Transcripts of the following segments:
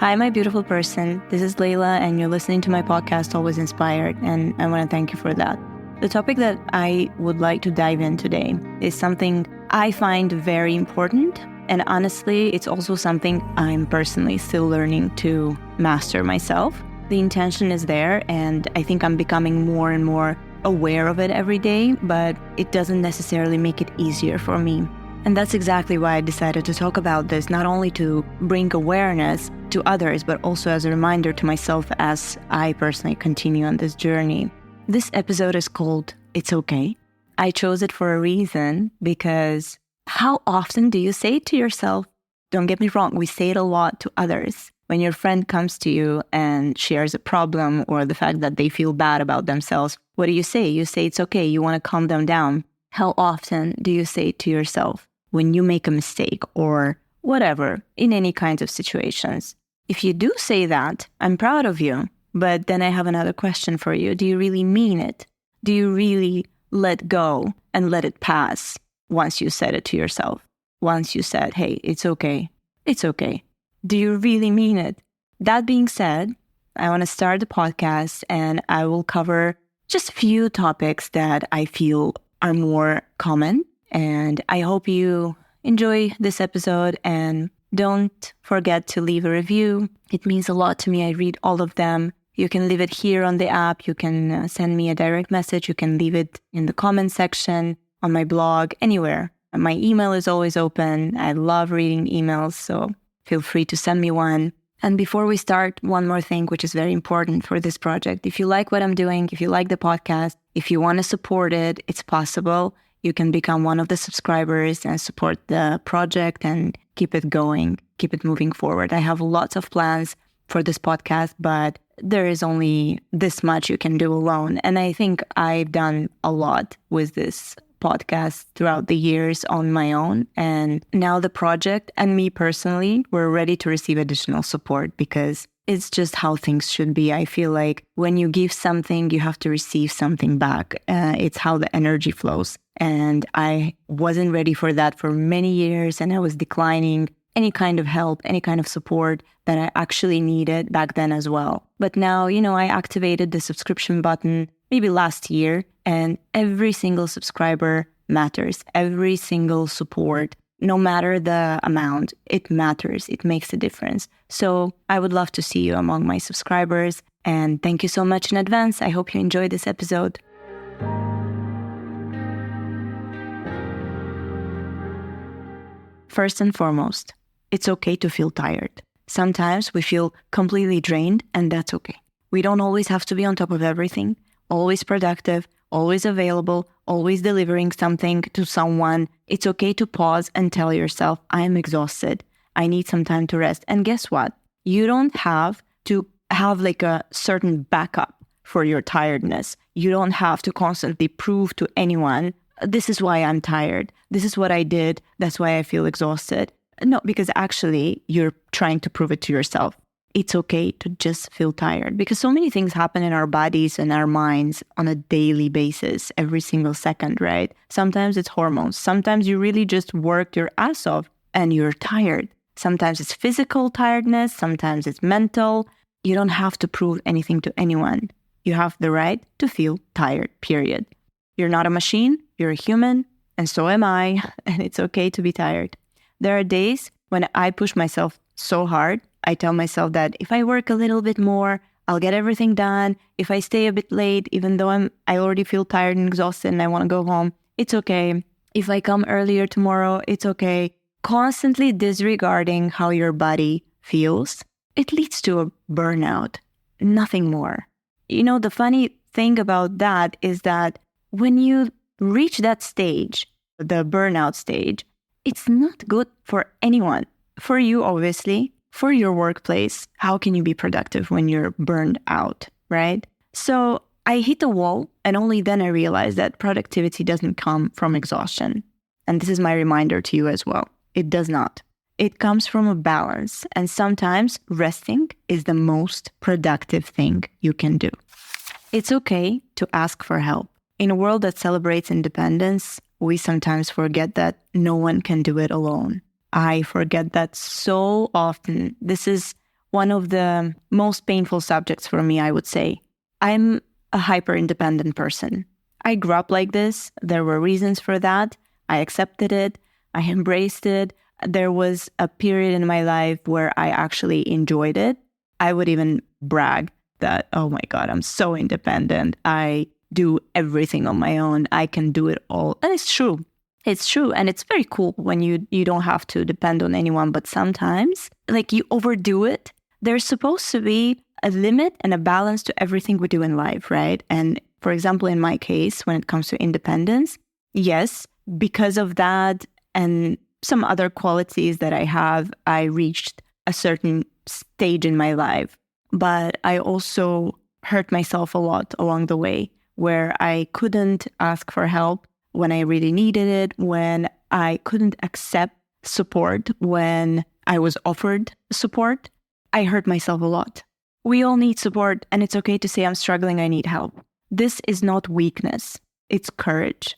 Hi, my beautiful person. This is Layla, and you're listening to my podcast, Always Inspired, and I want to thank you for that. The topic that I would like to dive in today is something I find very important, and honestly, it's also something I'm personally still learning to master myself. The intention is there, and I think I'm becoming more and more aware of it every day, but it doesn't necessarily make it easier for me. And that's exactly why I decided to talk about this, not only to bring awareness to others, but also as a reminder to myself as I personally continue on this journey. This episode is called It's Okay. I chose it for a reason because how often do you say it to yourself? Don't get me wrong, we say it a lot to others. When your friend comes to you and shares a problem or the fact that they feel bad about themselves, what do you say? You say it's okay, you want to calm them down. How often do you say it to yourself when you make a mistake or whatever, in any kinds of situations? If you do say that, I'm proud of you. But then I have another question for you. Do you really mean it? Do you really let go and let it pass once you said it to yourself? Once you said, hey, it's okay. It's okay. Do you really mean it? That being said, I want to start the podcast and I will cover just a few topics that I feel are more common. And I hope you enjoy this episode and don't forget to leave a review. It means a lot to me. I read all of them. You can leave it here on the app. You can send me a direct message. You can leave it in the comment section, on my blog, anywhere. My email is always open. I love reading emails, so feel free to send me one. And before we start, one more thing, which is very important for this project. If you like what I'm doing, if you like the podcast, if you want to support it, it's possible. You can become one of the subscribers and support the project and keep it going, keep it moving forward. I have lots of plans for this podcast, but there is only this much you can do alone. And I think I've done a lot with this podcast throughout the years on my own. And now the project and me personally, we're ready to receive additional support because it's just how things should be. I feel like when you give something, you have to receive something back. It's how the energy flows. And I wasn't ready for that for many years, and I was declining any kind of help, any kind of support that I actually needed back then as well. But now, I activated the subscription button maybe last year, and every single subscriber matters. Every single support, no matter the amount, it matters. It makes a difference. So I would love to see you among my subscribers. And thank you so much in advance. I hope you enjoyed this episode. First and foremost, it's okay to feel tired. Sometimes we feel completely drained, and that's okay. We don't always have to be on top of everything, always productive, always available, always delivering something to someone. It's okay to pause and tell yourself, I am exhausted. I need some time to rest. And guess what? You don't have to have like a certain backup for your tiredness. You don't have to constantly prove to anyone, this is why I'm tired. This is what I did. That's why I feel exhausted. No, because actually you're trying to prove it to yourself. It's okay to just feel tired because so many things happen in our bodies and our minds on a daily basis, every single second, right? Sometimes it's hormones. Sometimes you really just worked your ass off and you're tired. Sometimes it's physical tiredness. Sometimes it's mental. You don't have to prove anything to anyone. You have the right to feel tired, period. You're not a machine. You're a human. And so am I. And it's okay to be tired. There are days when I push myself so hard. I tell myself that if I work a little bit more, I'll get everything done. If I stay a bit late, even though I already feel tired and exhausted and I want to go home, it's okay. If I come earlier tomorrow, it's okay. Constantly disregarding how your body feels, it leads to a burnout, nothing more. The funny thing about that is that when you reach that stage, the burnout stage, it's not good for anyone. For you, obviously, for your workplace. How can you be productive when you're burned out, right? So I hit a wall, and only then I realized that productivity doesn't come from exhaustion. And this is my reminder to you as well. It does not. It comes from a balance. And sometimes resting is the most productive thing you can do. It's okay to ask for help. In a world that celebrates independence, we sometimes forget that no one can do it alone. I forget that so often. This is one of the most painful subjects for me, I would say. I'm a hyper-independent person. I grew up like this. There were reasons for that. I accepted it. I embraced it. There was a period in my life where I actually enjoyed it. I would even brag that, oh my God, I'm so independent. I do everything on my own. I can do it all. And it's true. It's true. And it's very cool when you don't have to depend on anyone. But sometimes, like, you overdo it. There's supposed to be a limit and a balance to everything we do in life, right? And for example, in my case, when it comes to independence, yes, because of that and some other qualities that I have, I reached a certain stage in my life. But I also hurt myself a lot along the way, where I couldn't ask for help when I really needed it, when I couldn't accept support when I was offered support. I hurt myself a lot. We all need support, and it's okay to say I'm struggling, I need help. This is not weakness, it's courage.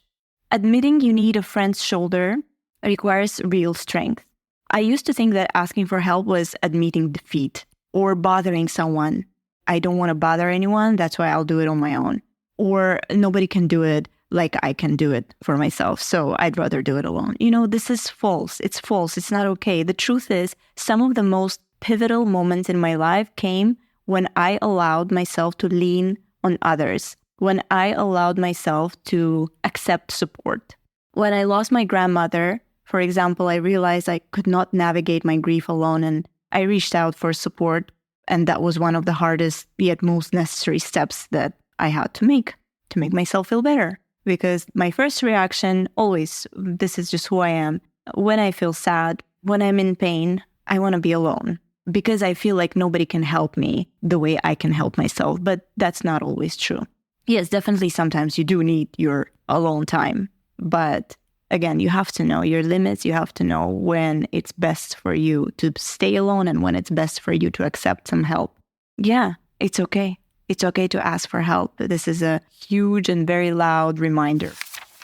Admitting you need a friend's shoulder requires real strength. I used to think that asking for help was admitting defeat or bothering someone. I don't want to bother anyone, that's why I'll do it on my own. Or nobody can do it like I can do it for myself, so I'd rather do it alone. This is false. It's false. It's not okay. The truth is, some of the most pivotal moments in my life came when I allowed myself to lean on others, when I allowed myself to accept support. When I lost my grandmother, for example, I realized I could not navigate my grief alone, and I reached out for support. And that was one of the hardest yet most necessary steps that I had to make myself feel better. Because my first reaction always, this is just who I am. When I feel sad, when I'm in pain, I want to be alone. Because I feel like nobody can help me the way I can help myself. But that's not always true. Yes, definitely sometimes you do need your alone time. But again, you have to know your limits. You have to know when it's best for you to stay alone and when it's best for you to accept some help. Yeah, it's okay. It's okay to ask for help. This is a huge and very loud reminder.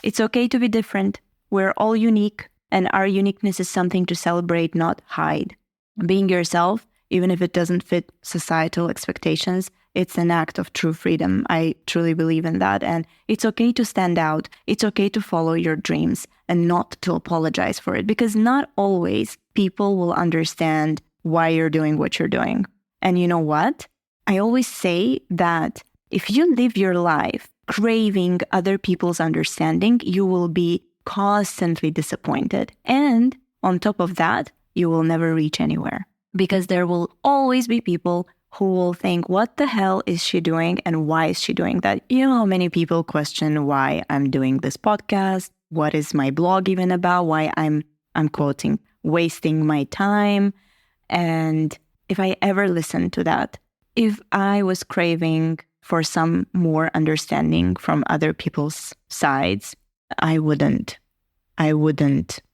It's okay to be different. We're all unique, and our uniqueness is something to celebrate, not hide. Being yourself, even if it doesn't fit societal expectations, it's an act of true freedom. I truly believe in that. And it's okay to stand out. It's okay to follow your dreams and not to apologize for it, because not always people will understand why you're doing what you're doing. And you know what? I always say that if you live your life craving other people's understanding, you will be constantly disappointed. And on top of that, you will never reach anywhere, because there will always be people who will think, what the hell is she doing and why is she doing that? You know how many people question why I'm doing this podcast? What is my blog even about? Why I'm quoting, wasting my time? And if I ever listened to that, if I was craving for some more understanding from other people's sides, I wouldn't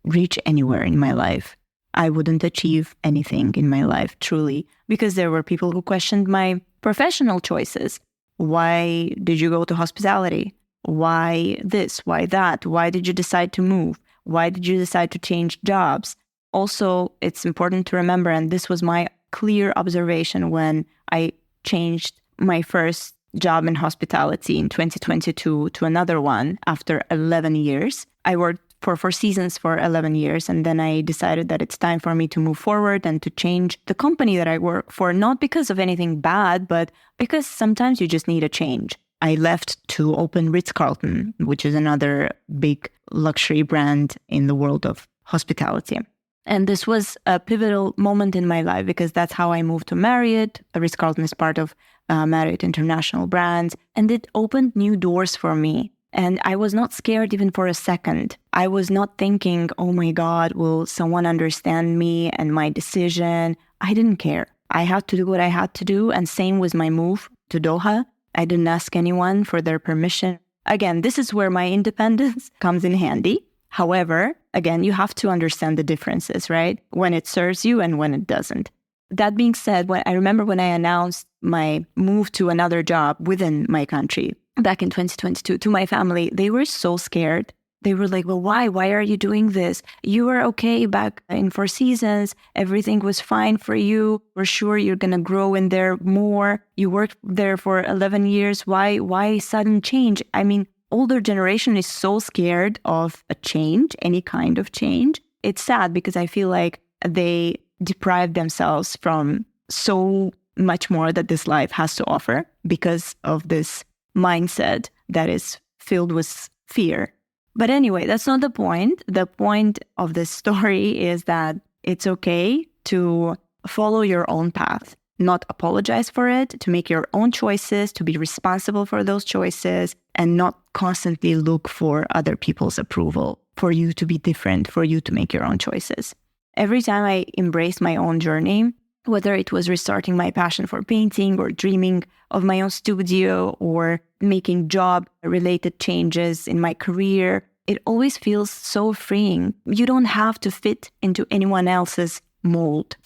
reach anywhere in my life. I wouldn't achieve anything in my life, truly, because there were people who questioned my professional choices. Why did you go to hospitality? Why this? Why that? Why did you decide to move? Why did you decide to change jobs? Also, it's important to remember, and this was my clear observation when I changed my first job in hospitality in 2022 to another one after 11 years. I worked for Four Seasons for 11 years, and then I decided that it's time for me to move forward and to change the company that I work for, not because of anything bad, but because sometimes you just need a change. I left to open Ritz-Carlton, which is another big luxury brand in the world of hospitality. And this was a pivotal moment in my life because that's how I moved to Marriott. Ritz-Carlton is part of Marriott International Brands, and it opened new doors for me. And I was not scared even for a second. I was not thinking, oh my God, will someone understand me and my decision? I didn't care. I had to do what I had to do. And same with my move to Doha. I didn't ask anyone for their permission. Again, this is where my independence comes in handy. However, again, you have to understand the differences, right? When it serves you and when it doesn't. That being said, I remember when I announced my move to another job within my country back in 2022 to my family, they were so scared. they were like, well, why? Why are you doing this? You were okay back in Four Seasons. Everything was fine for you. We're sure you're going to grow in there more. You worked there for 11 years. Why sudden change? I mean, older generation is so scared of a change, any kind of change. It's sad because I feel like they deprive themselves from so much more that this life has to offer because of this mindset that is filled with fear. But anyway, that's not the point. The point of this story is that it's okay to follow your own path, not apologize for it, to make your own choices, to be responsible for those choices, and not constantly look for other people's approval, for you to be different, for you to make your own choices. Every time I embraced my own journey, whether it was restarting my passion for painting or dreaming of my own studio or making job-related changes in my career, it always feels so freeing. You don't have to fit into anyone else's mold.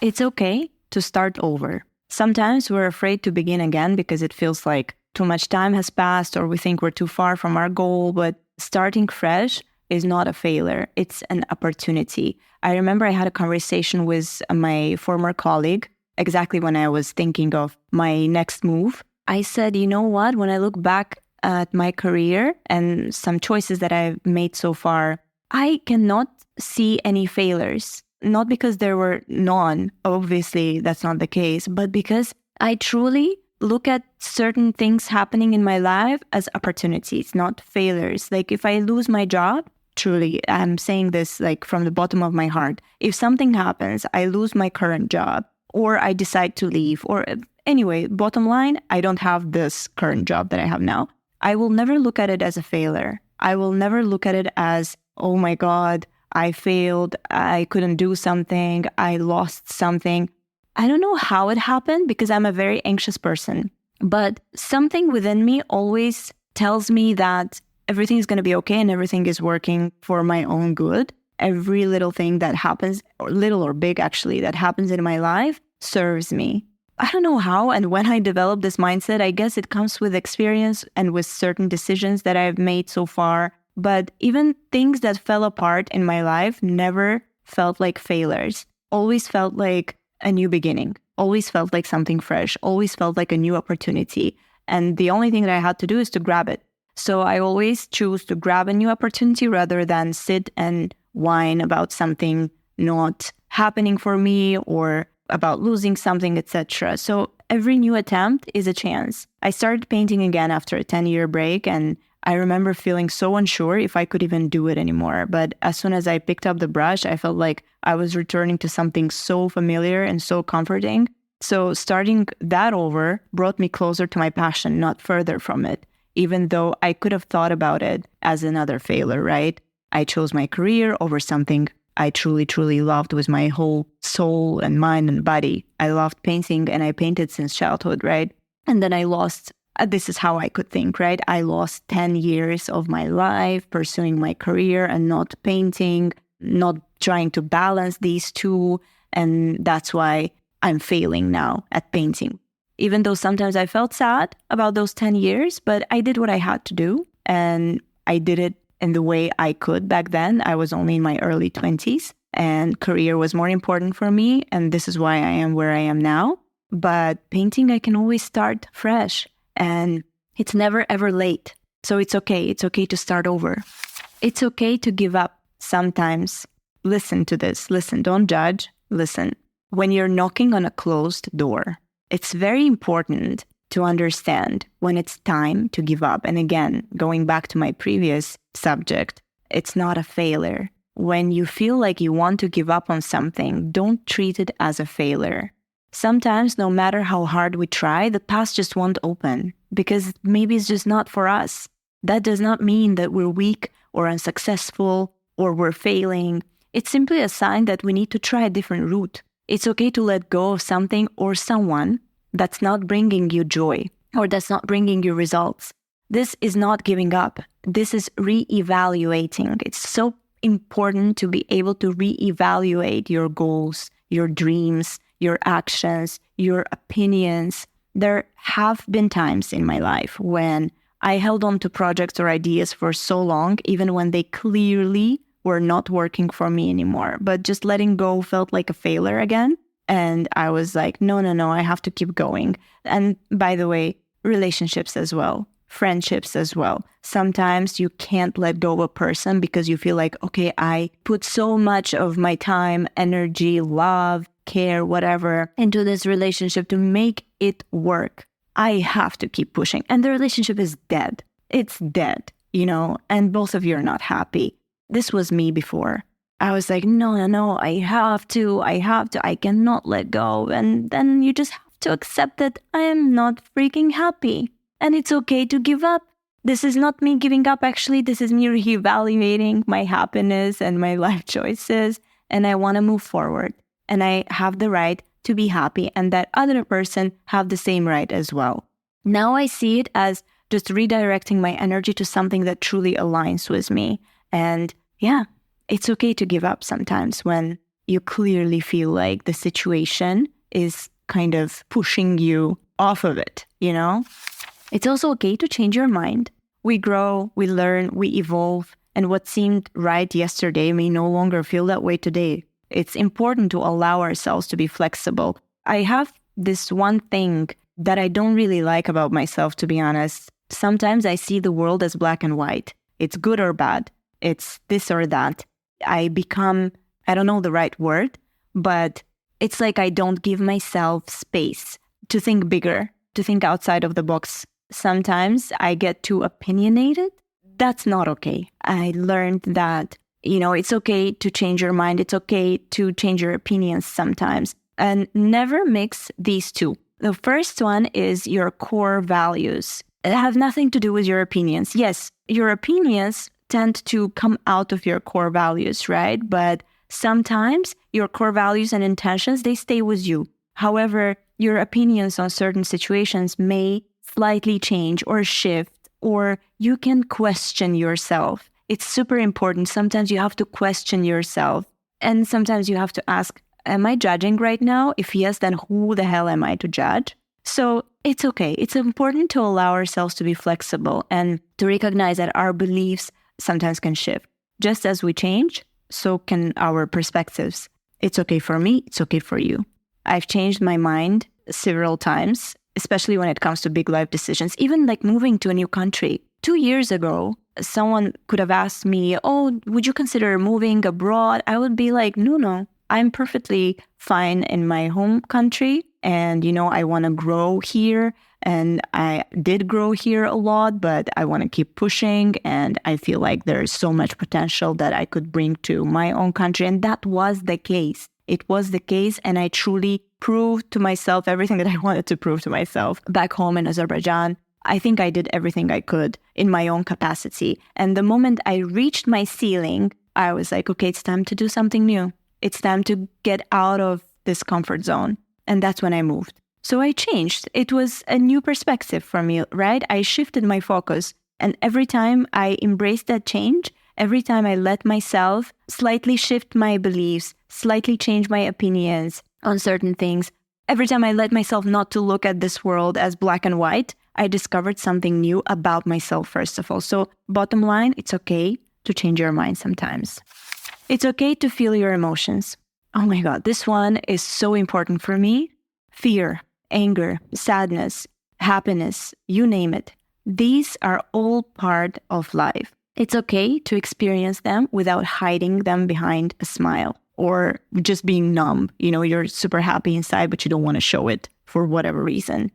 It's okay to start over. Sometimes we're afraid to begin again because it feels like too much time has passed or we think we're too far from our goal, but starting fresh is not a failure. It's an opportunity. I remember I had a conversation with my former colleague exactly when I was thinking of my next move. I said, you know what? When I look back at my career and some choices that I've made so far, I cannot see any failures. Not because there were none, obviously that's not the case, but because I truly look at certain things happening in my life as opportunities, not failures. Like if I lose my job, truly, I'm saying this like from the bottom of my heart. If something happens, I lose my current job or I decide to leave or anyway, bottom line, I don't have this current job that I have now. I will never look at it as a failure. I will never look at it as, oh my God, I failed. I couldn't do something. I lost something. I don't know how it happened because I'm a very anxious person, but something within me always tells me that everything is going to be okay and everything is working for my own good. Every little thing that happens, or little or big actually, that happens in my life serves me. I don't know how and when I developed this mindset. I guess it comes with experience and with certain decisions that I've made so far. But even things that fell apart in my life never felt like failures. Always felt like a new beginning. Always felt like something fresh. Always felt like a new opportunity. And the only thing that I had to do is to grab it. So I always choose to grab a new opportunity rather than sit and whine about something not happening for me or about losing something, etc. So every new attempt is a chance. I started painting again after a 10-year break, and I remember feeling so unsure if I could even do it anymore. But as soon as I picked up the brush, I felt like I was returning to something so familiar and so comforting. So starting that over brought me closer to my passion, not further from it. Even though I could have thought about it as another failure, right? I chose my career over something I truly, truly loved with my whole soul and mind and body. I loved painting and I painted since childhood, right? And then I lost, this is how I could think, right? I lost 10 years of my life pursuing my career and not painting, not trying to balance these two. And that's why I'm failing now at painting. Even though sometimes I felt sad about those 10 years, but I did what I had to do. And I did it in the way I could back then. I was only in my early 20s and career was more important for me. And this is why I am where I am now. But painting, I can always start fresh and it's never ever late. So it's okay. It's okay to start over. It's okay to give up sometimes. Listen to this. Listen, don't judge. Listen. When you're knocking on a closed door, it's very important to understand when it's time to give up. And again, going back to my previous subject, it's not a failure. When you feel like you want to give up on something, don't treat it as a failure. Sometimes, no matter how hard we try, the path just won't open because maybe it's just not for us. That does not mean that we're weak or unsuccessful or we're failing. It's simply a sign that we need to try a different route. It's okay to let go of something or someone that's not bringing you joy or that's not bringing you results. This is not giving up. This is reevaluating. It's so important to be able to reevaluate your goals, your dreams, your actions, your opinions. There have been times in my life when I held on to projects or ideas for so long, even when they clearly were not working for me anymore. But just letting go felt like a failure again. And I was like, no, I have to keep going. And by the way, relationships as well, friendships as well. Sometimes you can't let go of a person because you feel like, okay, I put so much of my time, energy, love, care, whatever, into this relationship to make it work. I have to keep pushing. And the relationship is dead. It's dead, and both of you are not happy. This was me before. I was like, no, I have to, I cannot let go. And then you just have to accept that I am not freaking happy. And it's okay to give up. This is not me giving up, actually. This is me reevaluating my happiness and my life choices. And I want to move forward. And I have the right to be happy, and that other person have the same right as well. Now I see it as just redirecting my energy to something that truly aligns with me. And yeah, it's okay to give up sometimes when you clearly feel like the situation is kind of pushing you off of it, It's also okay to change your mind. We grow, we learn, we evolve, and what seemed right yesterday may no longer feel that way today. It's important to allow ourselves to be flexible. I have this one thing that I don't really like about myself, to be honest. Sometimes I see the world as black and white. It's good or bad. It's this or that. I become, I don't know the right word, but it's like I don't give myself space to think bigger, to think outside of the box. Sometimes I get too opinionated. That's not okay. I learned that it's okay to change your mind. It's okay to change your opinions sometimes. And never mix these two. The first one is your core values. It has nothing to do with your opinions. Yes, your opinions tend to come out of your core values, right? But sometimes your core values and intentions, they stay with you. However, your opinions on certain situations may slightly change or shift, or you can question yourself. It's super important. Sometimes you have to question yourself. And sometimes you have to ask, am I judging right now? If yes, then who the hell am I to judge? So it's okay. It's important to allow ourselves to be flexible and to recognize that our beliefs sometimes can shift. Just as we change, so can our perspectives. It's okay for me. It's okay for you. I've changed my mind several times, especially when it comes to big life decisions, even like moving to a new country. 2 years ago, someone could have asked me, oh, would you consider moving abroad? I would be like, no, I'm perfectly fine in my home country. And, I want to grow here. And I did grow here a lot, but I want to keep pushing. And I feel like there's so much potential that I could bring to my own country. And that was the case. It was the case. And I truly proved to myself everything that I wanted to prove to myself back home in Azerbaijan. I think I did everything I could in my own capacity. And the moment I reached my ceiling, I was like, okay, it's time to do something new. It's time to get out of this comfort zone. And that's when I moved. So I changed. It was a new perspective for me, right? I shifted my focus. And every time I embraced that change, every time I let myself slightly shift my beliefs, slightly change my opinions on certain things, every time I let myself not to look at this world as black and white, I discovered something new about myself, first of all. So bottom line, it's okay to change your mind sometimes. It's okay to feel your emotions. Oh my God, this one is so important for me. Fear, anger, sadness, happiness, you name it. These are all part of life. It's okay to experience them without hiding them behind a smile or just being numb. You're super happy inside, but you don't want to show it for whatever reason.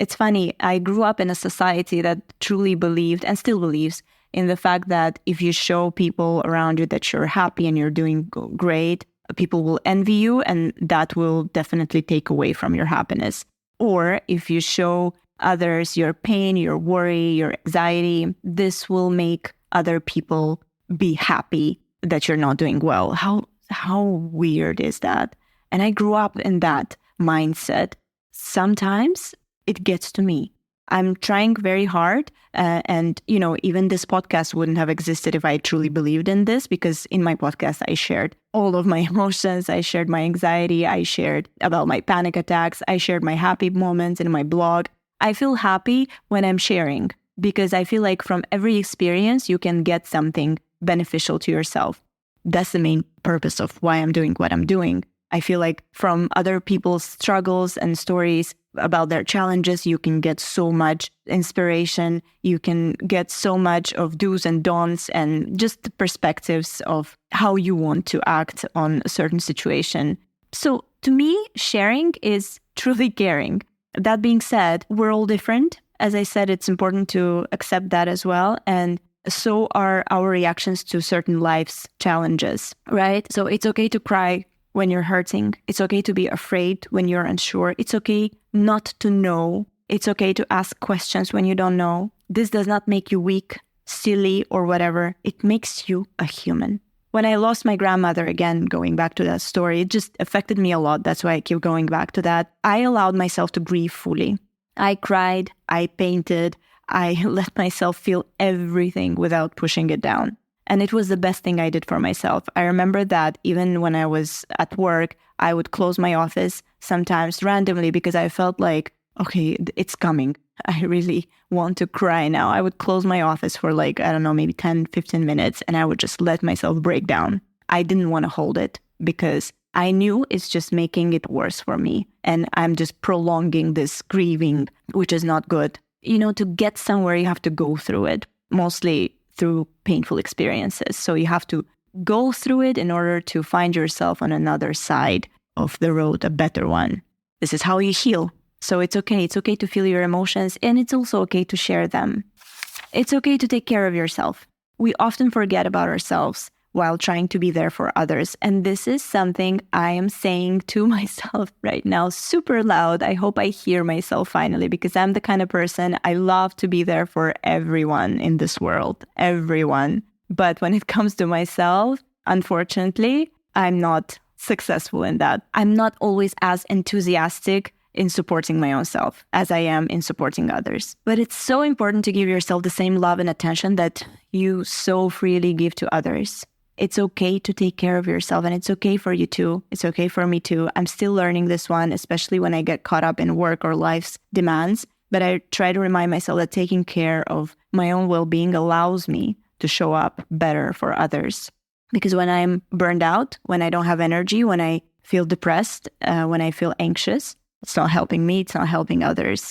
It's funny, I grew up in a society that truly believed and still believes in the fact that if you show people around you that you're happy and you're doing great, people will envy you, and that will definitely take away from your happiness. Or if you show others your pain, your worry, your anxiety, this will make other people be happy that you're not doing well. How weird is that? And I grew up in that mindset. Sometimes it gets to me. I'm trying very hard. And even this podcast wouldn't have existed if I truly believed in this, because in my podcast, I shared all of my emotions. I shared my anxiety. I shared about my panic attacks. I shared my happy moments in my blog. I feel happy when I'm sharing. because I feel like from every experience, you can get something beneficial to yourself. That's the main purpose of why I'm doing what I'm doing. I feel like from other people's struggles and stories about their challenges, you can get so much inspiration. You can get so much of do's and don'ts and just the perspectives of how you want to act on a certain situation. So to me, sharing is truly caring. That being said, we're all different. As I said, it's important to accept that as well. And so are our reactions to certain life's challenges, right? So it's okay to cry when you're hurting. It's okay to be afraid when you're unsure. It's okay not to know. It's okay to ask questions when you don't know. This does not make you weak, silly, or whatever. It makes you a human. When I lost my grandmother, again, going back to that story, it just affected me a lot. That's why I keep going back to that. I allowed myself to grieve fully. I cried, I painted, I let myself feel everything without pushing it down. And it was the best thing I did for myself. I remember that even when I was at work, I would close my office sometimes randomly because I felt like, okay, it's coming. I really want to cry now. I would close my office for like, I don't know, maybe 10, 15 minutes, and I would just let myself break down. I didn't want to hold it because I knew it's just making it worse for me. And I'm just prolonging this grieving, which is not good. You know, to get somewhere, you have to go through it, mostly through painful experiences. So you have to go through it in order to find yourself on another side of the road, a better one. This is how you heal. So it's okay. It's okay to feel your emotions, and it's also okay to share them. It's okay to take care of yourself. We often forget about ourselves while trying to be there for others. And this is something I am saying to myself right now, super loud. I hope I hear myself finally, because I'm the kind of person, I love to be there for everyone in this world, everyone. But when it comes to myself, unfortunately, I'm not successful in that. I'm not always as enthusiastic in supporting my own self as I am in supporting others. But it's so important to give yourself the same love and attention that you so freely give to others. It's okay to take care of yourself, and it's okay for you too. It's okay for me too. I'm still learning this one, especially when I get caught up in work or life's demands. But I try to remind myself that taking care of my own well-being allows me to show up better for others. Because when I'm burned out, when I don't have energy, when I feel depressed, when I feel anxious, it's not helping me, it's not helping others.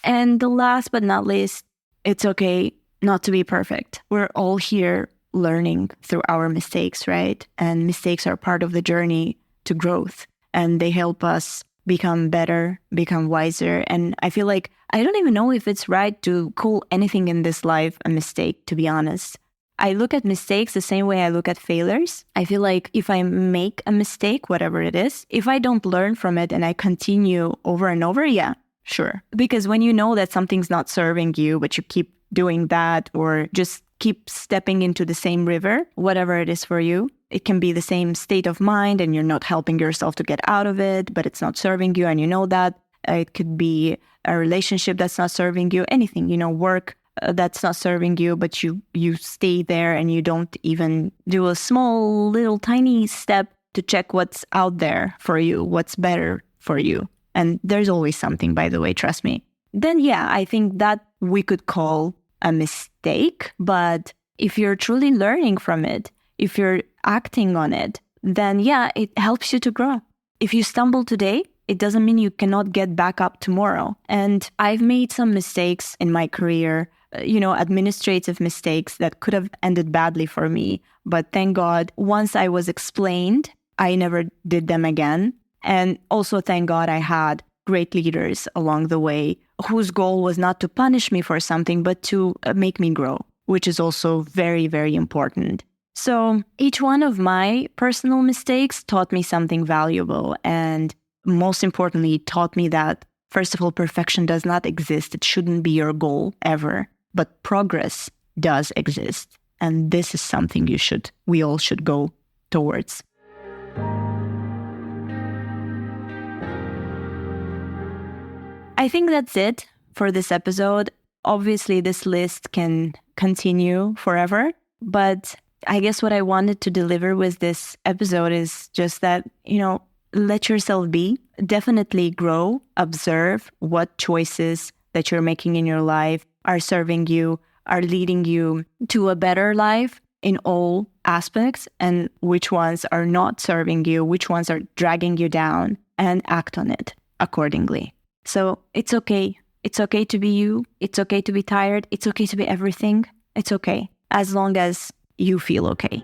And the last but not least, it's okay not to be perfect. We're all here learning through our mistakes, right? And mistakes are part of the journey to growth, and they help us become better, become wiser. And I feel like I don't even know if it's right to call anything in this life a mistake, to be honest. I look at mistakes the same way I look at failures. I feel like if I make a mistake, whatever it is, if I don't learn from it and I continue over and over, yeah, sure. Because when you know that something's not serving you, but you keep doing that or just keep stepping into the same river, whatever it is for you, it can be the same state of mind and you're not helping yourself to get out of it, but it's not serving you and you know that. It could be a relationship that's not serving you, anything, work that's not serving you, but you stay there and you don't even do a small little tiny step to check what's out there for you, what's better for you. And there's always something, by the way, trust me. Then yeah, I think that we could call a mistake. But if you're truly learning from it, if you're acting on it, then yeah, it helps you to grow. If you stumble today, it doesn't mean you cannot get back up tomorrow. And I've made some mistakes in my career, administrative mistakes that could have ended badly for me. But thank God, once I was explained, I never did them again. And also thank God I had great leaders along the way whose goal was not to punish me for something, but to make me grow, which is also very, very important. So each one of my personal mistakes taught me something valuable. And most importantly, taught me that, first of all, perfection does not exist. It shouldn't be your goal ever. But progress does exist. And this is something we all should go towards. I think that's it for this episode. Obviously, this list can continue forever, but I guess what I wanted to deliver with this episode is just that, let yourself be, definitely grow, observe what choices that you're making in your life, are serving you, are leading you to a better life in all aspects, and which ones are not serving you, which ones are dragging you down, and act on it accordingly. So it's okay. It's okay to be you. It's okay to be tired. It's okay to be everything. It's okay, as long as you feel okay.